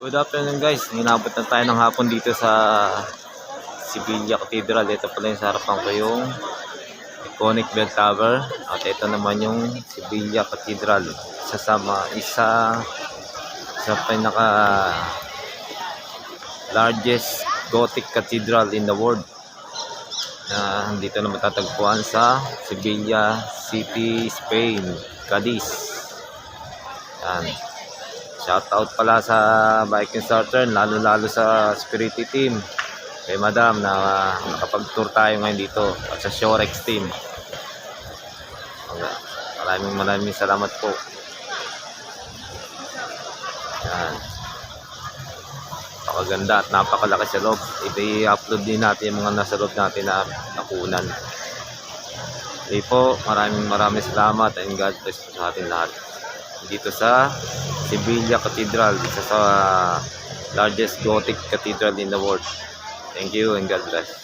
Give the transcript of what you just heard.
Good afternoon guys, inabot na tayo ng hapon dito sa Sevilla Cathedral. Ito pala yung sa harapan ko yung iconic bell tower. At ito naman yung Sevilla Cathedral. Isa pinaka largest Gothic cathedral in the world. Na dito na matatagpuan sa Sevilla City, Spain, Cadiz. Yan. Shoutout pala sa Viking Southern, lalo sa security team. Kay Madam na nakapag-tour tayo ngayon dito at sa Shorex team. Maraming salamat po. Yan. Napakaganda at napakalaki sa loob. I-upload din natin yung mga nasa loob natin na nakunan. Okay po, maraming salamat and God bless po sa ating lahat. Dito sa Sevilla Cathedral, isa sa largest Gothic cathedral in the world. Thank you and God bless.